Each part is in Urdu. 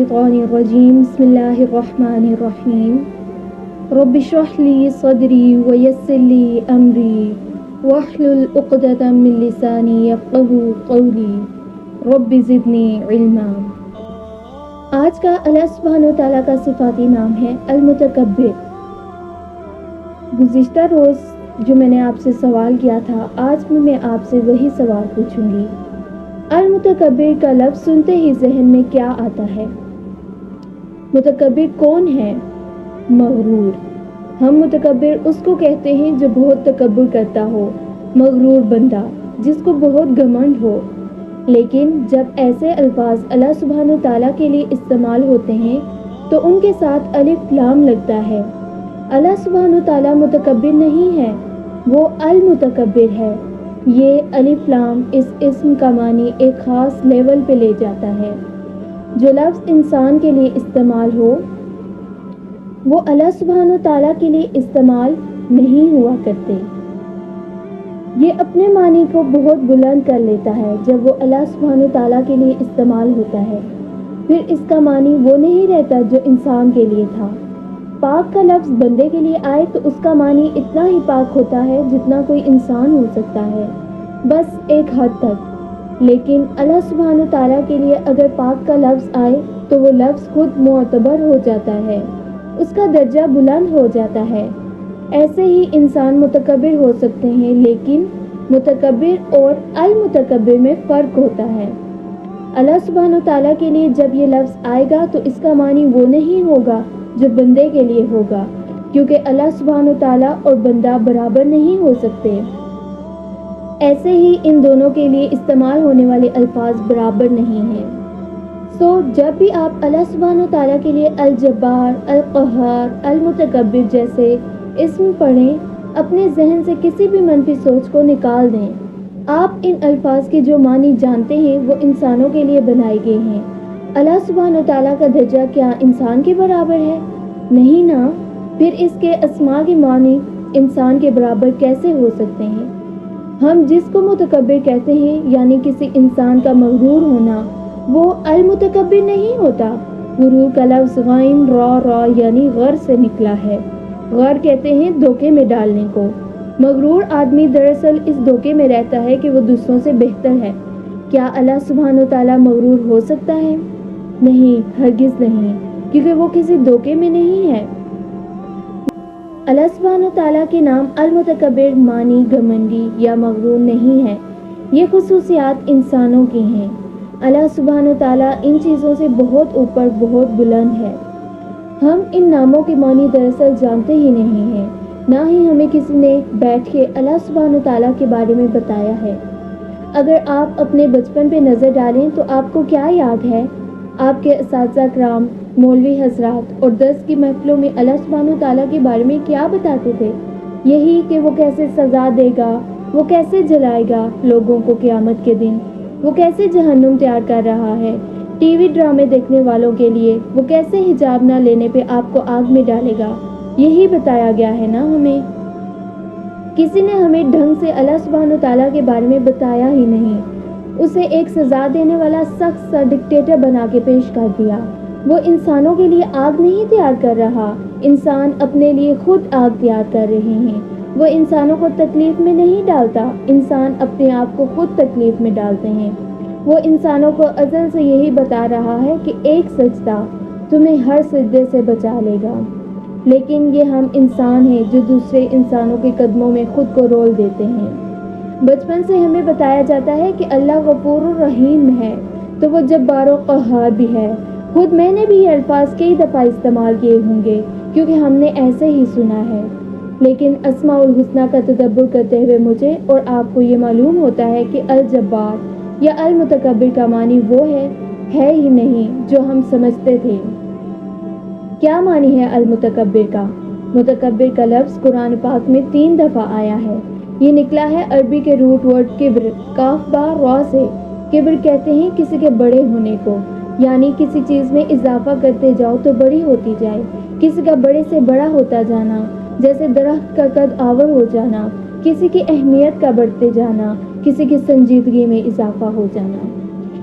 الشیطان الرجیم بسم اللہ الرحمن الرحیم رب اشرح لی صدری ویسر لی امری واحلل عقدۃ من لسانی یفقہوا قولی رب زدنی علما۔ آج کا اللہ سبحانہ و تعالیٰ کا صفاتی نام ہے المتکبر۔ گزشتہ روز جو میں نے آپ سے سوال کیا تھا، آج بھی میں آپ سے وہی سوال پوچھوں گی۔ المتکبر کا لفظ سنتے ہی ذہن میں کیا آتا ہے؟ متکبر کون ہے؟ مغرور۔ ہم متکبر اس کو کہتے ہیں جو بہت تکبر کرتا ہو، مغرور بندہ جس کو بہت گھمنڈ ہو۔ لیکن جب ایسے الفاظ اللہ سبحانہ تعالیٰ کے لیے استعمال ہوتے ہیں تو ان کے ساتھ الف لام لگتا ہے۔ اللہ سبحانہ تعالیٰ متکبر نہیں ہے، وہ المتکبر ہے۔ یہ الف لام اس اسم کا معنی ایک خاص لیول پہ لے جاتا ہے۔ جو لفظ انسان کے لیے استعمال ہو وہ اللہ سبحانہ تعالیٰ کے لیے استعمال نہیں ہوا کرتے۔ یہ اپنے معنی کو بہت بلند کر لیتا ہے جب وہ اللہ سبحانہ تعالیٰ کے لیے استعمال ہوتا ہے، پھر اس کا معنی وہ نہیں رہتا جو انسان کے لیے تھا۔ پاک کا لفظ بندے کے لیے آئے تو اس کا معنی اتنا ہی پاک ہوتا ہے جتنا کوئی انسان ہو سکتا ہے، بس ایک حد تک۔ لیکن اللہ سبحانہ تعالیٰ کے لیے اگر پاک کا لفظ آئے تو وہ لفظ خود معتبر ہو جاتا ہے، اس کا درجہ بلند ہو جاتا ہے۔ ایسے ہی انسان متکبر ہو سکتے ہیں، لیکن متکبر اور المتکبر میں فرق ہوتا ہے۔ اللہ سبحانہ تعالیٰ کے لیے جب یہ لفظ آئے گا تو اس کا معنی وہ نہیں ہوگا جو بندے کے لیے ہوگا، کیونکہ اللہ سبحانہ تعالیٰ اور بندہ برابر نہیں ہو سکتے۔ ایسے ہی ان دونوں کے لیے استعمال ہونے والے الفاظ برابر نہیں ہیں۔ جب بھی آپ اللہ سبحانہ تعالیٰ کے لیے الجبار، القہار، المتکبر جیسے اسم پڑھیں، اپنے ذہن سے کسی بھی منفی سوچ کو نکال دیں۔ آپ ان الفاظ کے جو معنی جانتے ہیں وہ انسانوں کے لیے بنائے گئے ہیں۔ اللہ سبحانہ تعالیٰ کا درجہ کیا انسان کے برابر ہے؟ نہیں نا، پھر اس کے اسماء کے معنی انسان کے برابر کیسے ہو سکتے ہیں؟ ہم جس کو متکبر کہتے ہیں یعنی کسی انسان کا مغرور ہونا، وہ المتکبر نہیں ہوتا۔ غرور کا لفظ غائن را یعنی غر سے نکلا ہے۔ غر کہتے ہیں دھوکے میں ڈالنے کو۔ مغرور آدمی دراصل اس دھوکے میں رہتا ہے کہ وہ دوسروں سے بہتر ہے۔ کیا اللہ سبحانہ تعالیٰ مغرور ہو سکتا ہے؟ نہیں، ہرگز نہیں، کیونکہ وہ کسی دھوکے میں نہیں ہے۔ اللہ سبحانہ تعالیٰ کے نام المتکبر معنی گھمنڈی یا مغرور نہیں ہے، یہ خصوصیات انسانوں کی ہیں۔ اللہ سبحانہ تعالیٰ ان چیزوں سے بہت اوپر، بہت بلند ہے۔ ہم ان ناموں کے معنی دراصل جانتے ہی نہیں ہیں، نہ ہی ہمیں کسی نے بیٹھ کے اللہ سبحانہ تعالیٰ کے بارے میں بتایا ہے۔ اگر آپ اپنے بچپن پہ نظر ڈالیں تو آپ کو کیا یاد ہے؟ آپ کے اساتذہ کرام، مولوی حضرات اور درس کی محفلوں میں اللہ سبحانہ تعالیٰ کے بارے میں کیا بتاتے تھے؟ یہی کہ وہ کیسے سزا دے گا، وہ کیسے جلائے گا لوگوں کو قیامت کے دن، وہ کیسے جہنم تیار کر رہا ہے ٹی وی ڈرامے دیکھنے والوں کے لیے، وہ کیسے حجاب نہ لینے پہ آپ کو آگ میں ڈالے گا۔ یہی بتایا گیا ہے نا ہمیں۔ کسی نے ہمیں ڈھنگ سے اللہ سبحانہ تعالیٰ کے بارے میں بتایا ہی نہیں، اسے ایک سزا دینے والا سخت سا ڈکٹیٹر بنا کے پیش کر دیا۔ وہ انسانوں کے لیے آگ نہیں تیار کر رہا، انسان اپنے لیے خود آگ تیار کر رہے ہیں۔ وہ انسانوں کو تکلیف میں نہیں ڈالتا، انسان اپنے آپ کو خود تکلیف میں ڈالتے ہیں۔ وہ انسانوں کو ازل سے یہی بتا رہا ہے کہ ایک سجدہ تمہیں ہر سجدے سے بچا لے گا، لیکن یہ ہم انسان ہیں جو دوسرے انسانوں کے قدموں میں خود کو رول دیتے ہیں۔ بچپن سے ہمیں بتایا جاتا ہے کہ اللہ غفور الرحیم ہے تو وہ جبار و قہار بھی ہے۔ خود میں نے بھی یہ الفاظ کئی دفعہ استعمال کیے ہوں گے کیونکہ ہم نے ایسے ہی سنا ہے، لیکن اسماء الحسنیٰ کا تدبر کرتے ہوئے مجھے اور آپ کو یہ معلوم ہوتا ہے کہ الجبار یا المتکبر کا معنی وہ ہے ہی نہیں جو ہم سمجھتے تھے۔ کیا معنی ہے المتکبر کا؟ متکبر کا لفظ قرآن پاک میں 3 دفعہ آیا ہے۔ یہ نکلا ہے عربی کے روٹ ورڈ کبر، کاف با را سے۔ کبر کہتے ہیں کسی کے بڑے ہونے کو، یعنی کسی چیز میں اضافہ کرتے جاؤ تو بڑی ہوتی جائے، کسی کا بڑے سے بڑا ہوتا جانا، جیسے درخت کا قد آور ہو جانا، کسی کی اہمیت کا بڑھتے جانا، کسی کی سنجیدگی میں اضافہ ہو جانا۔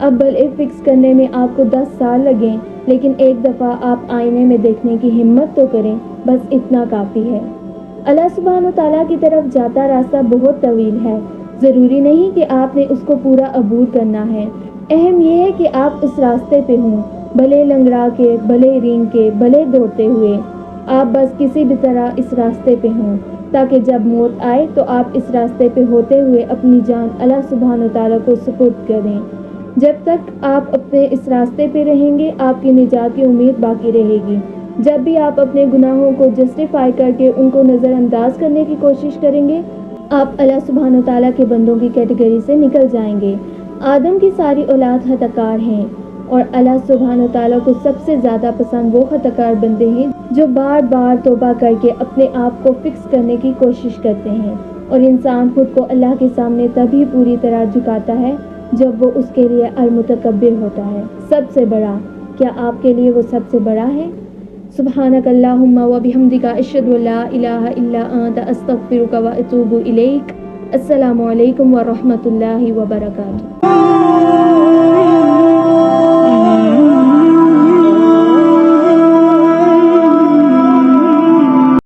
اب بھلے فکس کرنے میں آپ کو 10 سال لگیں، لیکن ایک دفعہ آپ آئینے میں دیکھنے کی ہمت تو کریں، بس اتنا کافی ہے۔ اللہ سبحانہ و تعالیٰ کی طرف جاتا راستہ بہت طویل ہے، ضروری نہیں کہ آپ نے اس کو پورا عبور کرنا ہے۔ اہم یہ ہے کہ آپ اس راستے پہ ہوں، بھلے لنگڑا کے، بھلے رینگ کے، بھلے دوڑتے ہوئے، آپ بس کسی بھی طرح اس راستے پہ ہوں، تاکہ جب موت آئے تو آپ اس راستے پہ ہوتے ہوئے اپنی جان اللہ سبحانہ و تعالیٰ کو سپرد کریں۔ جب تک آپ اپنے اس راستے پہ رہیں گے، آپ کی نجات کی امید باقی رہے گی۔ جب بھی آپ اپنے گناہوں کو جسٹیفائی کر کے ان کو نظر انداز کرنے کی کوشش کریں گے، آپ اللہ سبحانہ و تعالیٰ کے بندوں کی کیٹیگری سے نکل جائیں گے۔ آدم کی ساری اولاد خطا کار ہیں، اور اللہ سبحانہ و تعالیٰ کو سب سے زیادہ پسند وہ خطا کار بندے ہیں جو بار بار توبہ کر کے اپنے آپ کو فکس کرنے کی کوشش کرتے ہیں۔ اور انسان خود کو اللہ کے سامنے تبھی پوری طرح جھکاتا ہے جب وہ اس کے لیے المتکبر ہوتا ہے، سب سے بڑا۔ کیا آپ کے لیے وہ سب سے بڑا ہے؟ سبحانک اللہم و بحمدک، اشہد ان لا الہ الا انت، استغفرک و اتوب الیک۔ السلام علیکم ورحمۃ اللہ وبرکاتہ۔